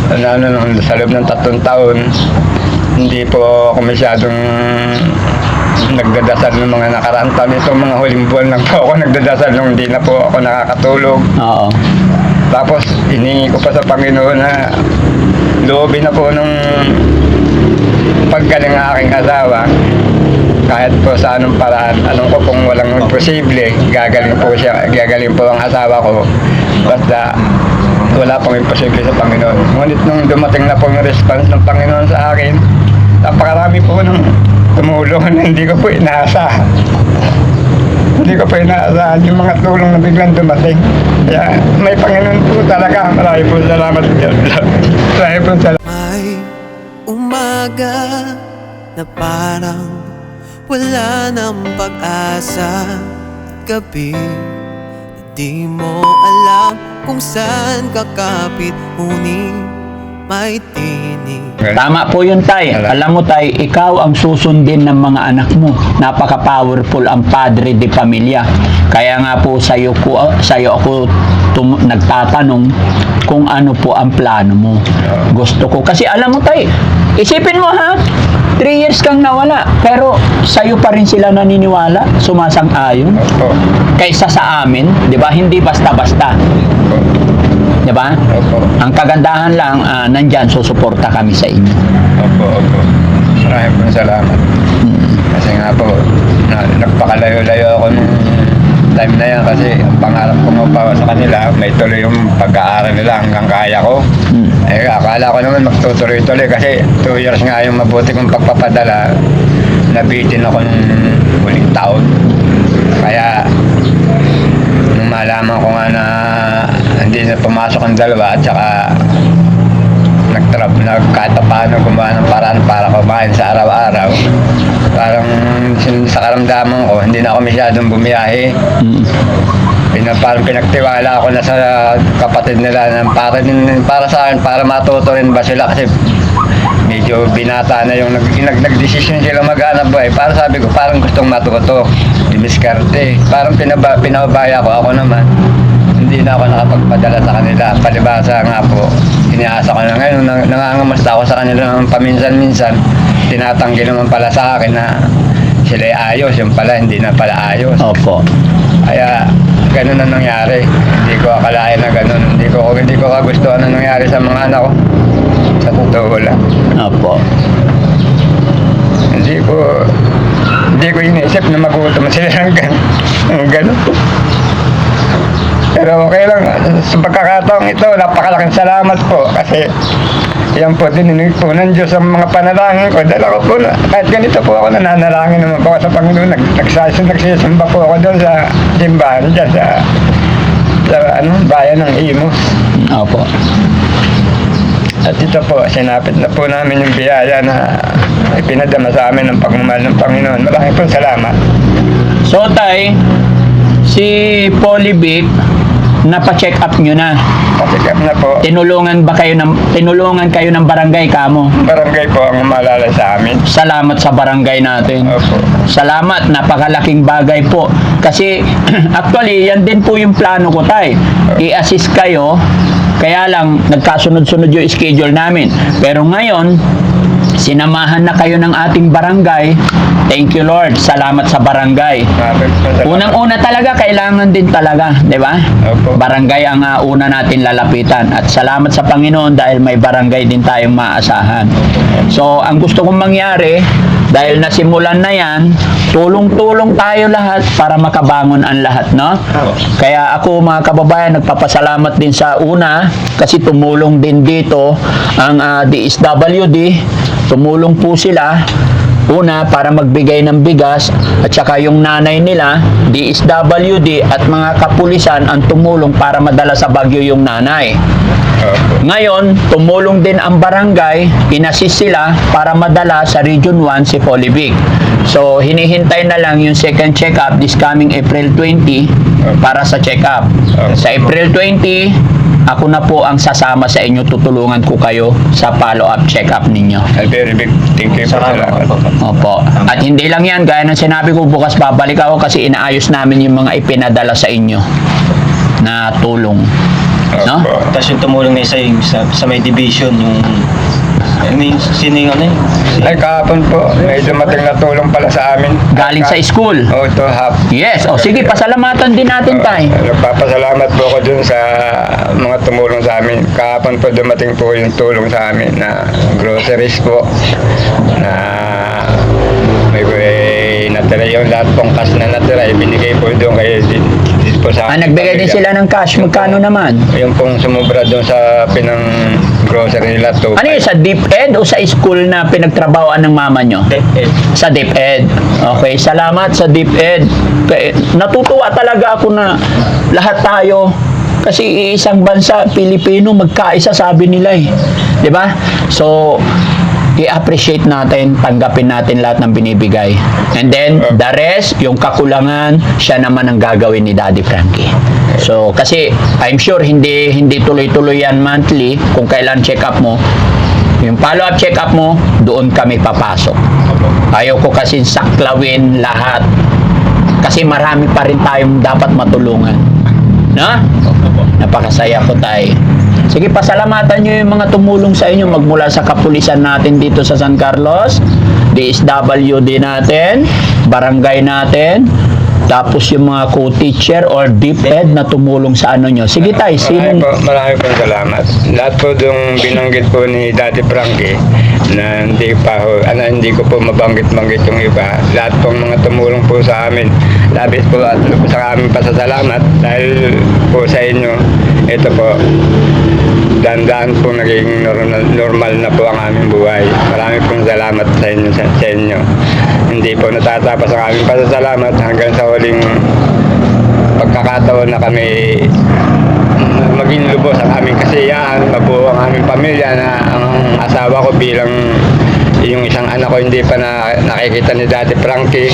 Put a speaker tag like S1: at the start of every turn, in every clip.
S1: sa loob ng 3 taon, hindi po ako masyadong nagdadasal ng mga nakaraang taon. Itong mga huling buwan lang po ako nagdadasal nung hindi na po ako nakakatulog.
S2: Oo.
S1: Tapos iningi ko pa sa Panginoon na loobin na po nung paggaling ng aking asawa. Kahit po sa anong paraan, alam ko kung walang imposible, gagaling po ang asawa ko. Basta wala pong imposible sa Panginoon. Ngunit nung dumating na po yung response ng Panginoon sa akin, napakarami po nung tumulong na hindi ko po inaasahan. Hindi ko po inaasahan yung mga tulong na biglang dumating. Kaya may Panginoon po talaga. Marami po salamat. Marami po salamat.
S3: May umaga na parang wala ng pag-asa, gabi na di mo alam kung saan kakapit, ngunit may tinig.
S2: Tama po yun, Tay. Alam mo, Tay, ikaw ang susundin ng mga anak mo. Napaka-powerful ang padre de pamilya. Kaya nga po sa'yo ako nagtatanong kung ano po ang plano mo. Gusto ko. Kasi alam mo, Tay, isipin mo ha, 3 years kang nawala, pero sa'yo pa rin sila naniniwala, sumasang-ayon.
S1: Opo.
S2: Kaysa sa amin, di ba? Hindi basta-basta. Di ba?
S1: Opo.
S2: Ang kagandahan lang, nandyan, susuporta kami sa inyo.
S1: Opo. Maraming po salamat. Kasi nga po, nagpakalayo-layo ako nung time na yan kasi ang pangarap ko nga pa sa kanila, may tuloy yung pag-aaral nila hanggang kaya ko. Eh, akala ko naman magtutuloy-tuloy kasi 2 years nga yung mabuti kong pagpapadala, nabitin ako ng huling taon. Kaya, nung malaman ko nga na hindi na pumasok ang dalawa at saka kahit paano gumawa ng paraan para kumain sa araw-araw, parang sa karamdaman ko, hindi na ako masyadong bumiyahe. Parang pinagtiwala ako na sa kapatid nila na para sa akin, para matuto rin ba sila kasi medyo binata na yung nag-decision sila mag-anak buhay. Para sabi ko, parang gustong matuto, dimiskarte. Parang pinabaya ko ako naman. Hindi na ako nakapagpadala sa kanila. Palibasa nga po, iniasa ko na ngayon, nangangamasta ako sa kanila ng paminsan-minsan. Tinatanggi naman pala sa akin na sila ayos, yung pala hindi na pala ayos.
S2: Opo.
S1: Kaya ganun ang nangyari. Hindi ko akalain na ganun. Hindi ko kagustuhan ang nangyari sa mga anak ko. Sa totoo lang.
S2: Opo.
S1: Hindi ko iniisip na magutom sila ng ganun. Pero okay lang. Sa pagkakataong ito, napakalaking salamat po. Kasi yan po, dininig po ng Diyos ang mga panalangin ko. Dahil ako po, kahit ganito po ako, nananalangin naman po ako sa Panginoon. Nagsisamba po ako doon sa simbahan dyan sa bayan ng Imus.
S2: Opo.
S1: At ito po, sinapit na po namin yung biyaya na ipinadama sa amin ng pagmamahal ng Panginoon. Maraming po salamat.
S2: So, Tay, si Polybic, napa-check up nyo na.
S1: Pasikap na po.
S2: Tinulungan kayo ng barangay kamo?
S1: Barangay po ang umalala sa amin.
S2: Salamat sa barangay natin.
S1: Opo.
S2: Salamat, napakalaking bagay po. Kasi actually, yan din po yung plano ko, Tay. I-assist kayo, kaya lang nagkasunod-sunod yung schedule namin. Pero ngayon, sinamahan na kayo ng ating barangay. Thank you, Lord. Salamat sa barangay. Unang-una talaga, kailangan din talaga, di ba?
S1: Opo.
S2: Barangay ang una natin lalapitan. At salamat sa Panginoon dahil may barangay din tayong maasahan. So, ang gusto kong mangyari, dahil nasimulan na yan, tulong-tulong tayo lahat para makabangon ang lahat, no? Kaya ako, mga kababayan, nagpapasalamat din sa una kasi tumulong din dito ang DSWD. Tumulong po sila. Una, para magbigay ng bigas at saka yung nanay nila, DSWD at mga kapulisan ang tumulong para madala sa Baguio yung nanay. Ngayon, tumulong din ang barangay, inassist sila para madala sa Region 1 si Polybic. So, hinihintay na lang yung second check-up this coming April 20 para sa check-up. Sa April 20, ako na po ang sasama sa inyo, tutulungan ko kayo sa follow-up check-up ninyo.
S1: Very big thank you po. Salamat.
S2: Opo. At hindi lang yan, gaya ng sinabi ko, bukas babalik ako kasi inaayos namin yung mga ipinadala sa inyo na tulong. No?
S1: Opo.
S4: Tapos yung tumulong na isa yung sa may division, yung I mean, sino yung ano yun?
S1: Ay, kahapon po, may dumating na tulong pala sa amin.
S2: Galing sa school.
S1: Oo, to half.
S2: Yes. O sige, pasalamatan din natin tayo.
S1: Nagpapasalamat po ako dun sa mga tumulong sa amin. Kahapon po dumating po yung tulong sa amin na groceries po na may natira yung lahat pong cash na natira ibinigay po doon kay dito po sa
S2: Nagbigay din sila ng cash. Magkano naman?
S1: yung pong sumubra doon sa pinang grocery nila to.
S2: Ano yun, sa DepEd o sa school na pinagtrabahoan ng mama nyo? Sa DepEd. Okay, salamat sa DepEd. Natutuwa talaga ako na lahat tayo, kasi isang bansa, Pilipino, magkaisa sabi nila eh. 'Di ba? So, i-appreciate natin, tanggapin natin lahat ng binibigay. And then, the rest, yung kakulangan, siya naman ang gagawin ni Daddy Frankie. So, kasi I'm sure hindi tuloy-tuloy yan monthly kung kailan check up mo. Yung follow-up check up mo, doon kami papasok. Ayaw ko kasi saklawin lahat. Kasi marami pa rin tayong dapat matulungan. Na? Napakasaya ko tayo. Sige, pasalamatan nyo yung mga tumulong sa inyo magmula sa kapulisan natin dito sa San Carlos, DSWD natin, barangay natin, tapos yung mga co-teacher or DepEd na tumulong sa ano nyo. Sige tayo,
S1: Marami po salamat. Lahat po yung binanggit po ni Daddy Frankie na hindi ko po mabanggit-banggit yung iba. Lahat pong mga tumulong po sa amin. Labis po at sa aming pasasalamat dahil po sa inyo. Ito po, dandaan po naging normal na po ang aming buhay. Marami pong salamat sa inyo. Hindi po natatapos ang aming pasasalamat hanggang sa huling pagkakataon na kami maging lubos ang aming kasiyahan, mabuo ang aming pamilya na ang asawa ko bilang yung isang anak ko hindi pa nakikita ni Daddy Frankie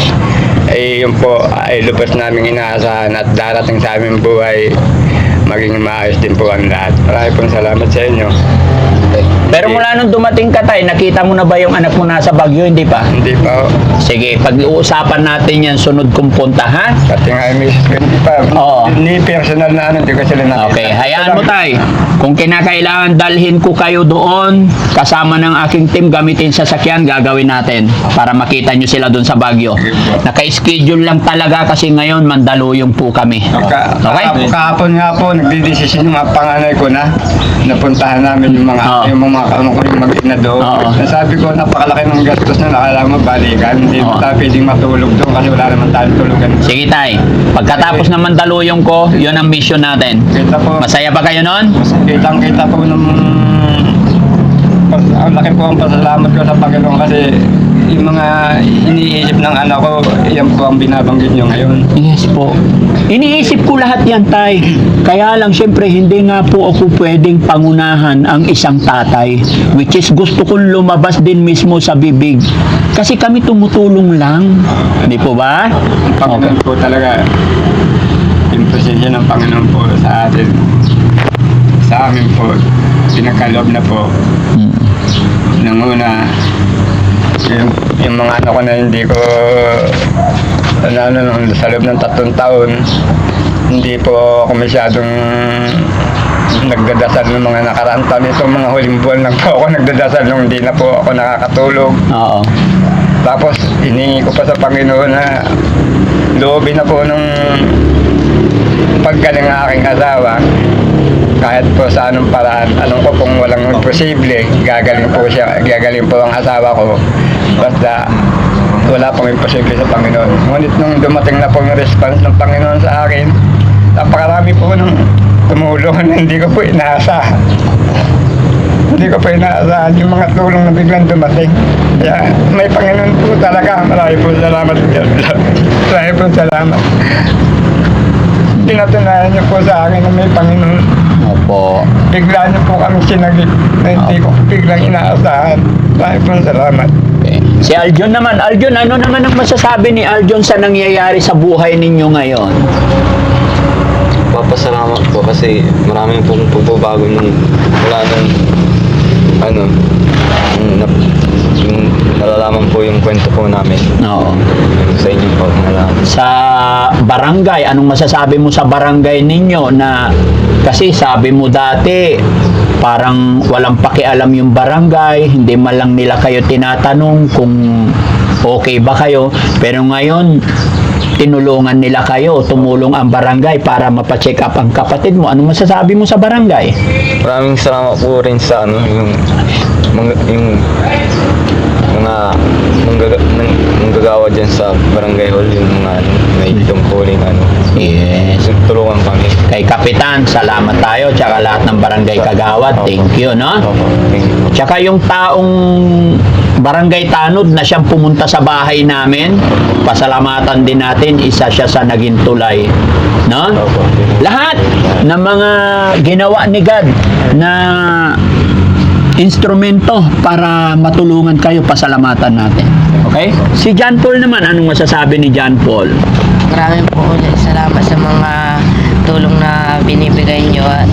S1: ay yun po ay lubos naming inaasahan at darating sa aming buhay maging maayos din po ang lahat. Marami pong salamat sa inyo.
S2: Pero mula nung dumating ka tayo, nakita mo na ba yung anak mo nasa Baguio? Hindi pa?
S1: Hindi pa ho.
S2: Sige, pag-uusapan natin yan sunod kong punta, ha?
S1: Pati nga yung misis ko, hindi pa.
S2: Oo.
S1: Ni personal na hindi ko sila nakita.
S2: Okay, hayaan mo tayo. Kung kinakailangan dalhin ko kayo doon, kasama ng aking team, gamitin sasakyan, gagawin natin para makita nyo sila doon sa Baguio. Naka-schedule lang talaga kasi ngayon Mandaluyong po kami. Okay?
S1: Kahapon nga po, nagdidesisyon yung mga panganay ko na napuntahan namin yung mga
S2: Oo.
S1: yung mga ko yung mag-ina doon.
S2: Oo.
S1: Nasabi ko, napakalaki ng gastos na nakala mo balikan. Hindi
S2: Oo.
S1: tayo pwedeng matulog doon kasi wala naman tayong tulugan.
S2: Sige tay, pagkatapos ng Mandaluyong ko, yun ang mission natin.
S1: Kita po,
S2: Masaya ba kayo nun?
S1: kitang-kita po nung ang laki po ang pasalamat ko sa Panginoon kasi yung mga iniisip ng anak ko, yan po ang binabanggit nyo ngayon.
S2: Yes po. Iniisip ko lahat yan, tay. Kaya lang, syempre, hindi nga po ako pwedeng pangunahan ang isang tatay. Which is, gusto kong lumabas din mismo sa bibig. Kasi kami tumutulong lang. Hindi po ba?
S1: Ang Panginoon po talaga, yung presensya ng Panginoon po sa atin, sa amin po, pinagkaloob na po. Nang una, yung mga anak ko na hindi ko sa loob ng 3 taon, hindi po ako masyadong nagdadasal ng mga nakaraang taon. Itong mga huling buwan lang po ako nagdadasal nung hindi na po ako nakakatulog.
S2: Oo.
S1: Tapos hiningi ko pa sa Panginoon na loobin na po ng paggaling ng aking asawa. Kahit po sa anong paraan, anong ko kung walang imposible, gagaling po ang asawa ko. Basta wala pong imposible sa Panginoon. Ngunit nung dumating na po yung response ng Panginoon sa akin, napakarami po nung tumulong na hindi ko po inaasahan. Hindi ko po inaasahan yung mga tulong na biglang dumating. Kaya may Panginoon po talaga. Marami po salamat. Marami po salamat. Pinatunayan niyo po sa akin na may Panginoon.
S2: Opo.
S1: Bigla niyo po kami sinagip na hindi ko biglang inaasahan. Marami po salamat.
S2: Okay. Si Aljon naman. Aljon, ano naman ang masasabi ni Aljon sa nangyayari sa buhay ninyo ngayon?
S4: Papasalamat po kasi maraming pong pagbabago nung wala nung yung nalalaman po yung kwento po namin.
S2: Oo.
S4: Sa inyo po, nalalaman.
S2: Sa barangay, anong masasabi mo sa barangay ninyo na kasi sabi mo dati parang walang pakialam yung barangay, hindi man lang nila kayo tinatanong kung okay ba kayo, pero ngayon tinulungan nila kayo, tumulong ang barangay para mapacheck up ang kapatid mo. Anong masasabi mo sa barangay?
S4: Maraming salamat po rin sa yung mga manggagawa dyan sa barangay hall, yung mga may tungkuling
S2: Yes.
S4: tulungan kami.
S2: Kay Kapitan, salamat tayo, tsaka lahat ng barangay kagawad, thank you, no?
S4: Opo, thank you po.
S2: Tsaka yung taong barangay Tanod na siyang pumunta sa bahay namin, pasalamatan din natin, isa siya sa naging tulay, no?
S4: Opo.
S2: Lahat ng mga ginawa ni God na instrumento para matulungan kayo, pasalamatan natin. Okay? Si John Paul naman, anong masasabi ni John Paul?
S5: Maraming po ulit salamat sa mga tulong na binibigay nyo at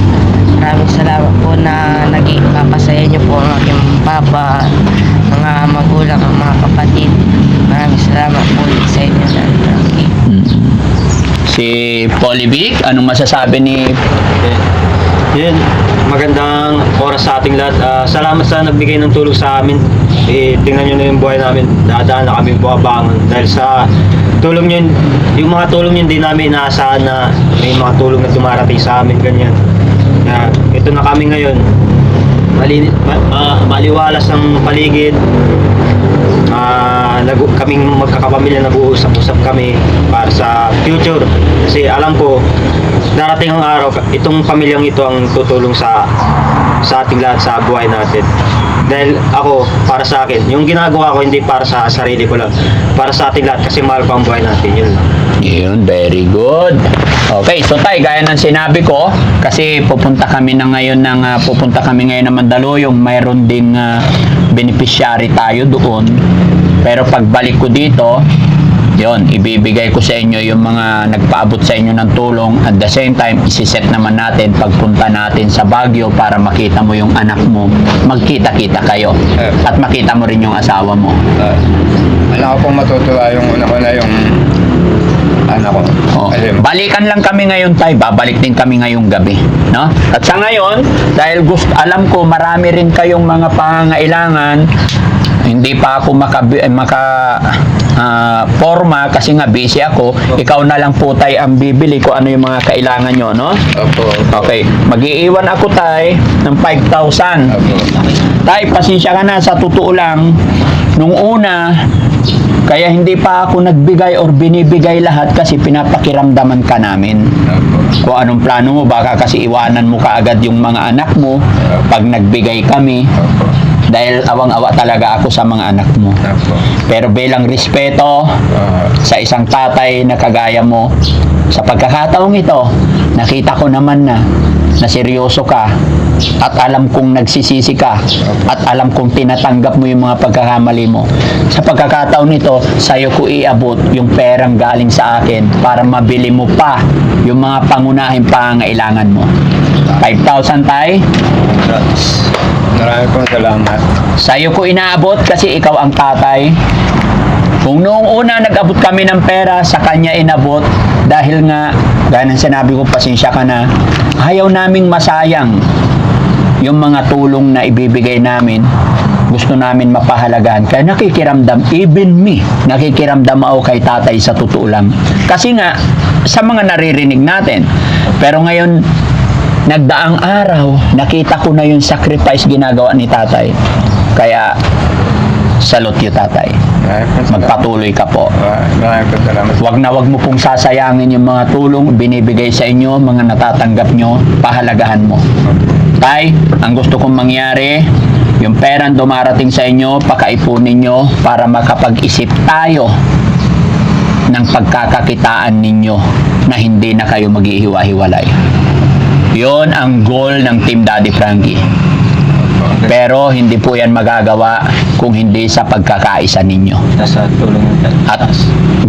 S5: maraming salamat po na naging papasaya nyo po ang aking papa, mga magulang, ang mga kapatid. Maraming salamat po ulit sa inyo.
S2: Si Polivic, anong masasabi ni
S4: Yun, magandang oras sa ating lahat. Salamat sa nagbigay ng tulong sa amin. Tingnan nyo na yung buhay namin. Dadaan na kami bumabangon. Dahil sa tulong nyo, yung mga tulong nyo, hindi namin inaasahan na may mga tulong na dumarating sa amin. Ganyan. Ito na kami ngayon. Maliwalas ang paligid. Kaming magkakapamilya nag-uusap-usap kami para sa future. Kasi alam ko, darating ang araw, itong pamilyang ito ang tutulong sa ating lahat sa buhay natin. Dahil ako, para sa akin, yung ginagawa ko hindi para sa sarili ko lang, para sa ating lahat kasi mahal ko ang buhay natin. Yun lang.
S2: Yun, very good. Okay, so tay, gaya ng sinabi ko, kasi pupunta kami ngayon ng Mandaluyong, mayroon ding beneficiary tayo doon. Pero pagbalik ko dito, yun, ibibigay ko sa inyo yung mga nagpaabot sa inyo ng tulong. At the same time, isiset naman natin pagpunta natin sa Baguio para makita mo yung anak mo. Magkita-kita kayo. At makita mo rin yung asawa mo.
S1: Alam ko pong matutuwa yung una ko na yung anak ko.
S2: Oh.
S1: Kasi
S2: Balikan lang kami ngayon tay, babalik din kami ngayong gabi, no? At sa ngayon, dahil alam ko marami rin kayong mga pangangailangan, hindi pa ako forma kasi nga busy ako. Ikaw na lang po tay ang bibili ko ano yung mga kailangan nyo, no?
S1: Opo.
S2: Okay, mag-iiwan ako tay ng 5,000.
S1: Opo.
S2: Tay, pasensya ka na, sa totoo lang, nung una, kaya hindi pa ako nagbigay or binibigay lahat kasi pinapakiramdaman ka namin.
S1: Opo.
S2: Kung anong plano mo, baka kasi iwanan mo kaagad yung mga anak mo pag nagbigay kami.
S1: Opo.
S2: Dahil awang-awa talaga ako sa mga anak mo.
S1: Opo.
S2: Pero bilang respeto sa isang tatay na kagaya mo, sa pagkakataong ito, nakita ko naman na seryoso ka at alam kong nagsisisi ka at alam kong tinatanggap mo yung mga pagkakamali mo. Sa pagkakataon nito, sa'yo ko iabot yung perang galing sa akin para mabili mo pa yung mga pangunahing pangangailangan mo. 5,000 tay.
S1: Marami pong salamat.
S2: Sa'yo ko inaabot kasi ikaw ang tatay. Kung noong una nag-abot kami ng pera, sa kanya inabot dahil nga, gaya ng sinabi ko, pasensya ka na, ayaw naming masayang yung mga tulong na ibibigay namin. Gusto namin mapahalagaan. Kaya nakikiramdam, even me, nakikiramdam ako kay tatay sa totoo lang. Kasi nga, sa mga naririnig natin. Pero ngayon, nagdaang araw, nakita ko na yung sacrifice ginagawa ni tatay. Kaya, salute you tatay. Magpatuloy ka po.
S1: Marami pong salamat.
S2: Wag mo pong sasayangin yung mga tulong binibigay sa inyo, mga natatanggap nyo, pahalagahan mo. Tay, ang gusto kong mangyari, yung perang dumarating sa inyo, pakaipunin nyo para makapag-isip tayo ng pagkakakitaan ninyo na hindi na kayo maghihiwa-hiwalay. Yon ang goal ng Team Daddy Frankie. Pero hindi po yan magagawa kung hindi sa pagkakaisa ninyo
S4: Nasa tulong
S2: at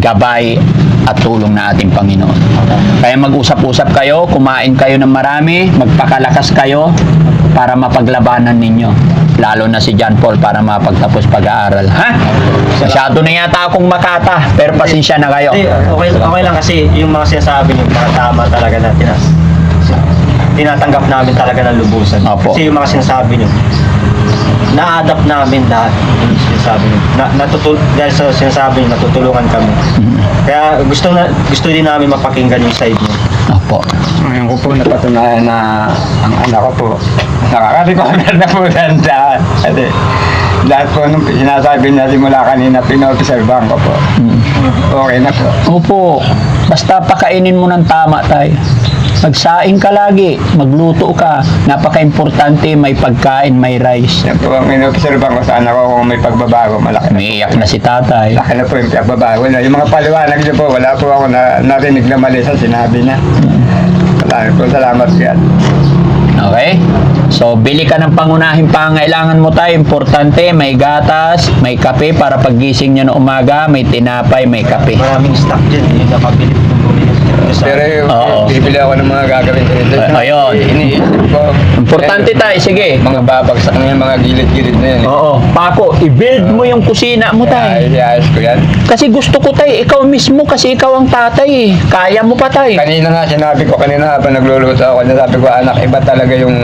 S2: gabay at tulong na ating Panginoon. Kaya mag-usap-usap kayo, kumain kayo ng marami, magpakalakas kayo para mapaglabanan ninyo lalo na si John Paul para mapagtapos pag-aaral. Ha? Masyado na yata akong makata, pero pasensya na kayo.
S4: Hindi, okay lang kasi yung mga sinasabi niyo, mga tama talaga na tinatanggap namin talaga ng lubusan.
S2: Opo.
S4: Kasi yung mga sinasabi niyo, na-adapt namin lahat yung sinasabi niyo. Dahil sa sinasabi niyo, natutulungan kami. Kaya gusto din namin mapakinggan yung side niyo.
S2: Opo.
S1: Ngayon ko po napatunayan na ang anak ko po nakaka-recover na po ganda. Kasi lahat po nung sinasabi niya simula kanina, pinoobserbahan ko po. Okay na po.
S2: Opo. Basta pakainin mo ng tama, tay. Magsaing ka lagi, magluto ka. Napaka-importante, may pagkain, may rice.
S1: Yan po ang inobserbahan ko sa anak ko kung may pagbabago, malaki na.
S2: Umiiyak na si tatay.
S1: Laki na po yung pagbabago na. Yung mga paliwanag niyo po, wala po ako narinig na mali sa sinabi niya. Salamat po, salamat kaya.
S2: Okay? So, bili ka ng pangunahing pangailangan mo tayo. Importante, may gatas, may kape para paggising niya ng umaga, may tinapay, may kape.
S4: Maraming stock dyan, yung nakabili kong bumili.
S1: Pero
S2: Oo.
S1: bibili ako ng mga gagawin ko nito.
S2: Ayun.
S1: Iniisip ko.
S2: Importante tayo, sige.
S1: Mga babagsak na yung mga gilid-gilid na yan.
S2: Oo. Paco, i-build mo yung kusina mo tayo.
S1: Ayos ko yan.
S2: Kasi gusto ko tayo, ikaw mismo kasi ikaw ang tatay eh. Kaya mo pa tayo.
S1: Kanina nga sinabi ko, kanina habang nagluluto ako, sabi ko, anak, iba talaga yung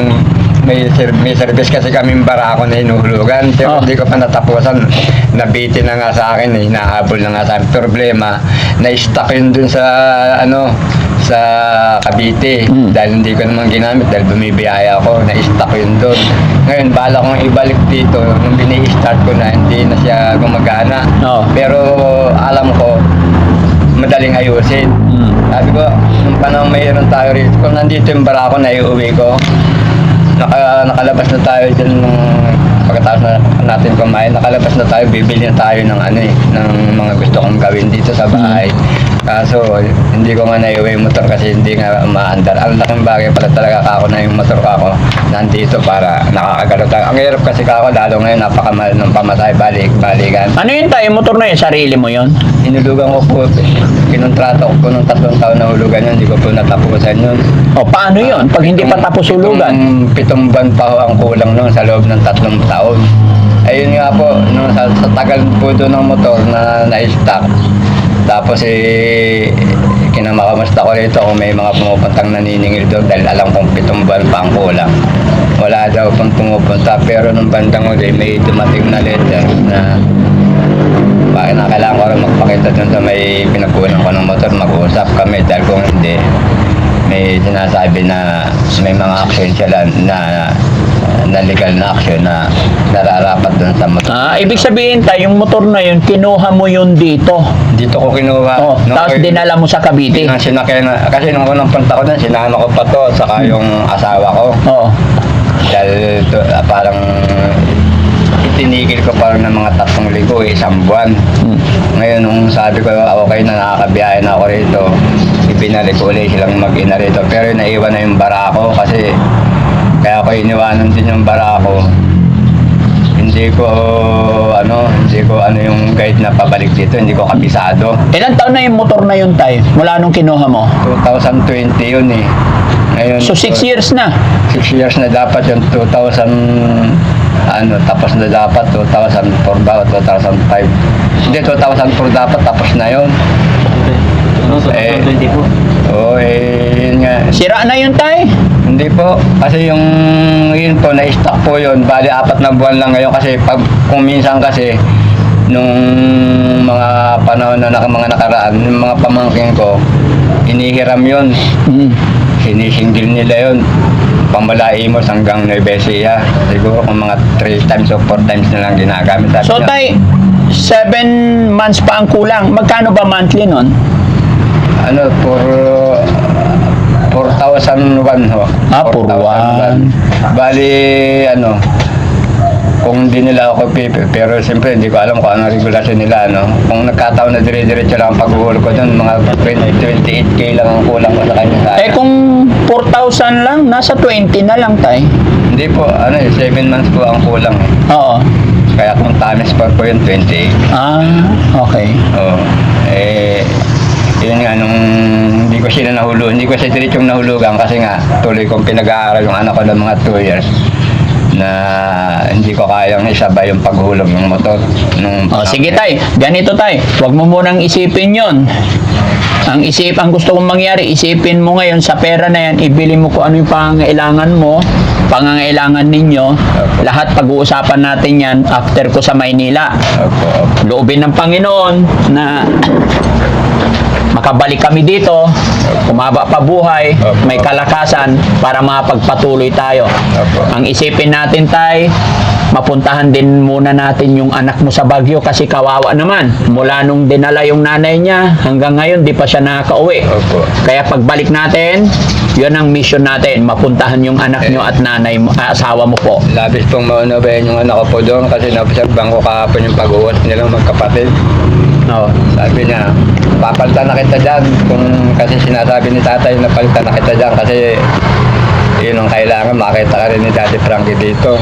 S1: may service kasi kaming barako na hinuhulugan. Pero
S2: Oh.
S1: hindi ko pa natapusan. Nabitin na nga sa akin, hinahabol na nga sa akin. Problema, na-stuck yun dun sa, sa Cavite. Dahil hindi ko naman ginamit, dahil bumibiyaya ako, na-stuck yun dun. Ngayon, bala kong ibalik dito, nung bini-start ko na, hindi na siya gumagana.
S2: Oh.
S1: Pero alam ko, madaling ayusin. Sabi ko, nung panahon mayroon tayo rito, kung nandito yung barako na iuwi ko, nakalabas na tayo dyan nung pagkatapos na natin kumain, nakalabas na tayo, bibili na tayo ng ng mga gusto kong gawin dito sa bahay. Kaso, hindi ko nga naiuwi yung motor kasi hindi nga umaandar. Ang laking bagay pala talaga kako na yung motor kako nandito para nakakagalaw tayo. Ang hirap kasi kako, lalo ngayon napakamahal ng pamasahe, balikan.
S2: Ano yun tayo? Motor na yun? Sarili mo yun?
S1: Hinulugan ko po, kinontrato ko po nung 3 taon na hulugan yun, hindi ko po natapusan yun.
S2: O, paano yun? Pag hindi pa tapos hulugan?
S1: 7 buwan pa ho ang kulang nun sa loob ng 3 taon. Ayun nga po, nung sa tagal po doon ng motor na na-stock. Tapos kinamakamusta ko rito kung may mga pumupuntang naniningil doon dahil alam kong 7 buwan pa ang kulang. Wala daw pang pumupunta pero nung bandang uli may dumating na letter na bakit na kailangan ko rin magpakita doon sa may pinagkunan ko ng motor, mag-uusap kami dahil kung hindi may sinasabi na may mga action sila na legal na action na nararapat doon sa motor.
S2: Ibig sabihin tayo, yung motor na yun, kinuha mo yun dito.
S1: Dito ko kinuha.
S2: Oh, tapos dinala mo sa Cavite.
S1: Sinakyan na, kasi nung unang punta ko doon, sinama ko pa to, saka yung asawa ko.
S2: Oo.
S1: Dahil parang itinigil ko parang ng mga 3 linggo, 1 buwan. Ngayon, nung sabi ko, okay na nakakabiyahe na ako rito, ibinalik ko ulit silang mag-ina rito. Pero naiwan na yung barako kasi kaya ko iniwanan din yung barako. Hindi ko yung guide na pabalik dito, hindi ko kabisado.
S2: Ilang taon na yung motor na yun tayo? Mula nung kinuha mo?
S1: 2020 yun eh. Ngayon,
S2: So 6 years na.
S1: 6 years na dapat yung 2000 tapos na dapat 2004 ba o 2005. Hindi, 2004 dapat tapos na yun. Oo, yun nga.
S2: Sira na yun tayo.
S1: Hindi po, kasi yun po, na-stock po yun. Bali, 4 na buwan lang ngayon kasi kung minsan kasi, nung mga panahon na mga nakaraan, yung mga pamangkin ko, inihiram yun. Sinisinggil nila yun. Pambalaimos hanggang Nueva Ecija. Siguro kung mga 3 times o 4 times na lang ginagamit.
S2: So tay, 7 months pa ang kulang. Magkano ba monthly nun?
S1: For 4,001 ho.
S2: For 1.
S1: Bali, kung hindi nila ako pipi, pero siyempre hindi ko alam kung ano regulasyon nila, Kung nagkataon na dire-diretso lang ang paghuhulog ko doon, mga 28K lang ang kulang ko sa kanya.
S2: Kung 4,000 lang, nasa 20 na lang tay.
S1: Hindi po, 7 months po ang kulang eh.
S2: Oo.
S1: Kaya kung times pa po yun, 28.
S2: Okay.
S1: Oo. Yun nga, nung hindi ko siya diretsong nahulugan kasi nga, tuloy kong pinag-aaral yung anak ko ng mga 2 years. na hindi ko kayang isabay yung paghulog ng motor.
S2: Sige tay, ganito tay, huwag mo munang isipin yon. Ang gusto kong mangyari, isipin mo ngayon sa pera na yan, ibili mo kung ano yung pangangailangan mo, pangangailangan ninyo, lahat pag-uusapan natin yan after ko sa Maynila. Loobin ng Panginoon na makabalik kami dito, kumaba pa buhay, may kalakasan para makapagpatuloy tayo. Ang isipin natin tay, mapuntahan din muna natin yung anak mo sa Baguio kasi kawawa naman. Mula nung dinala yung nanay niya, hanggang ngayon di pa siya nakakauwi. Kaya pagbalik natin, yun ang mission natin, mapuntahan yung anak nyo at nanay mo, asawa mo po.
S1: Labis pong maunabayan yung anak ko po doon kasi napasabang ko kahapon yung pag-uwas nilang magkapatid. Sabi niya, papalitan na kita dyan. Kasi sinasabi ni tatay na palitan na kita dyan kasi yun ang kailangan, makita ka rin ni Daddy Frankie dito.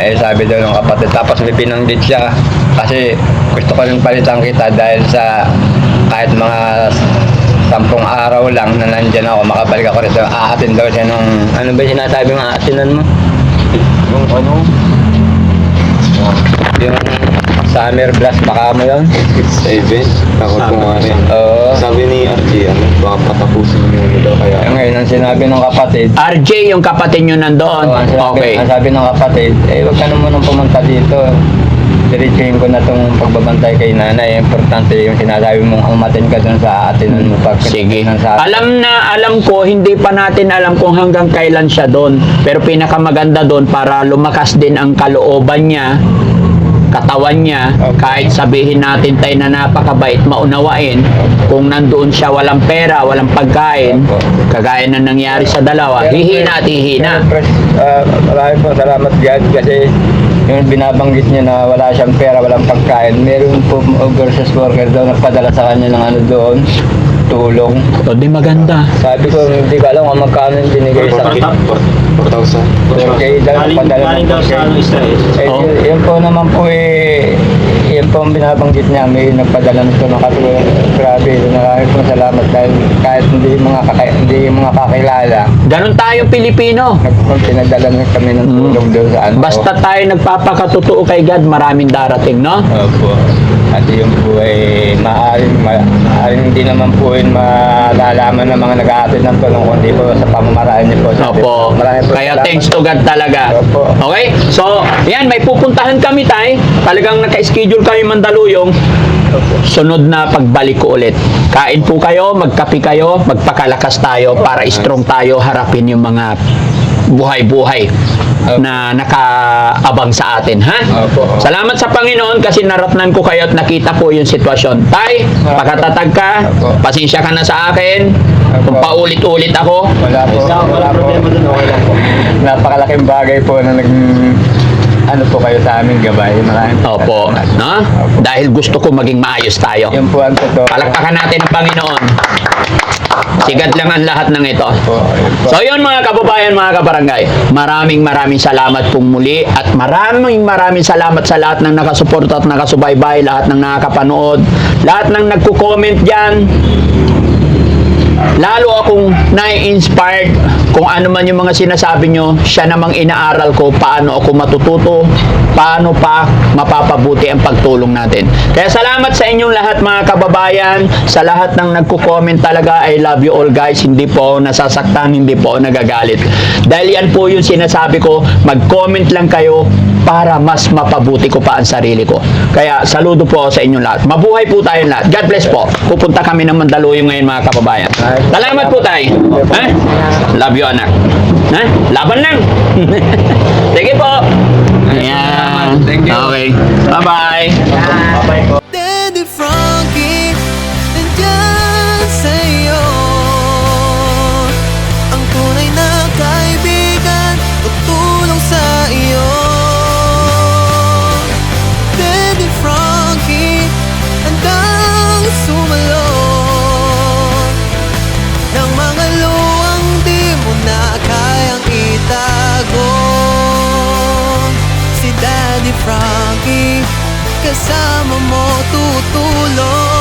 S1: Eh sabi daw ng kapatid, tapos may binanggit siya kasi gusto ko rin palitan kita dahil sa kahit mga 10 araw lang na nandyan ako, makabalik ako rito. Aatin daw siya nung, ano ba sinasabi mo, aatinan mo? Yung ano? Yung summer blast, baka mo yun?
S6: Event, takot ko nga rin.
S1: Oo.
S6: Sabi ni RJ, baka patapusin mo yun daw kaya.
S1: Ngayon, ang sinabi ng kapatid,
S2: RJ, yung kapatid nyo nandoon. Okay.
S1: Ang sabi ng kapatid, huwag ka na munang pumunta dito. Diretsuhin ko na itong pagbabantay kay nanay. Importante yung sinasabi mong umatin ka dun sa atinan mo.
S2: Sige. Alam ko, hindi pa natin alam kung hanggang kailan siya doon. Pero pinakamaganda doon para lumakas din ang kalooban niya, katawan niya, kahit sabihin natin tayo na napakabait, maunawain, kung nandoon siya walang pera, walang pagkain, kagaya na nangyari sa dalawa, hihina at hihina.
S1: Maraming po salamat God kasi yung binabanggit niya na wala siyang pera, walang pagkain, meron po overseas worker daw nagpadala sa kanya ng ano doon, tulong.
S2: O di maganda.
S1: Sabi ko, hindi ko alam kung magkano yung binigay sa akin.
S6: 4,000.
S1: Okay, dahil padala
S4: Galing
S1: ng
S4: daw sa Israel.
S1: Yan po naman po yan po ang binabanggit niya, may nagpadala nito ng katulong. Grabe, maraming po salamat dahil kahit hindi mga kakilala,
S2: Ganon tayo Pilipino.
S1: pinadala na kami ng tulong doon sa ano.
S2: Basta tayo nagpapakatotoo kay God, maraming darating, no?
S1: Opo. At yun po ay maaaring hindi naman po yun malalaman ng mga nag-aatid ng tulong kundi po sa pamamaraan niyo po.
S2: Opo.
S1: Maraming po
S2: Kaya
S1: salamat.
S2: thanks to God talaga.
S1: Opo.
S2: Okay? So, yan, may pupuntahan kami tay. Talagang naka-schedule kami Mandaluyong. Sunod na pagbalik ko ulit. Kain po kayo, magkape kayo, magpakalakas tayo para strong tayo harapin yung mga buhay-buhay na nakaabang sa atin, ha?
S1: Opo.
S2: Salamat sa Panginoon kasi naratnan ko kayo at nakita po yung sitwasyon. Tay, pakatatag ka,
S1: Opo.
S2: pasensya ka na sa akin, kung
S1: Opo.
S2: paulit-ulit ako.
S1: Wala po.
S4: Wala problema dun, okay lang po.
S1: Napakalaking bagay po na ano po kayo sa aming gabay. Maraming
S2: Opo, no? Dahil gusto ko maging maayos tayo.
S1: Yun po ang totoo.
S2: Palakpakan natin ang Panginoon. Sigat lang ang lahat ng ito.
S1: Po, yun po.
S2: So yun mga kababayan, mga kabarangay, maraming salamat pong muli at maraming salamat sa lahat ng nakasuporta at nakasubaybay, lahat ng nakakapanood, lahat ng nagko-comment dyan. Lalo akong nai-inspired kung ano man yung mga sinasabi nyo, siya namang inaaral ko paano ako matututo, paano pa mapapabuti ang pagtulong natin. Kaya salamat sa inyong lahat mga kababayan, sa lahat ng nagko-comment talaga, I love you all guys, hindi po ako nasasaktan, hindi po ako nagagalit. Dahil yan po yung sinasabi ko, mag-comment lang kayo para mas mapabuti ko pa ang sarili ko. Kaya saludo po ako sa inyong lahat. Mabuhay po tayong lahat. God bless po. Pupunta kami ng Mandaluyong ngayon mga kababayan. Salamat po tayo. Ha? Love you anak. Ha? Laban lang. Sige po. Ayan.
S1: Thank you.
S2: Okay. Bye-bye.
S4: Bye-bye po.
S3: Daddy Frankie, nandyan sa'yo. Ang tunay na kaibigan, tutulong sa iyo. Daddy Frankie, handang sumalot ng mga luwang di mo na kayang itago. Si Daddy Frankie, kasama mo tutulong.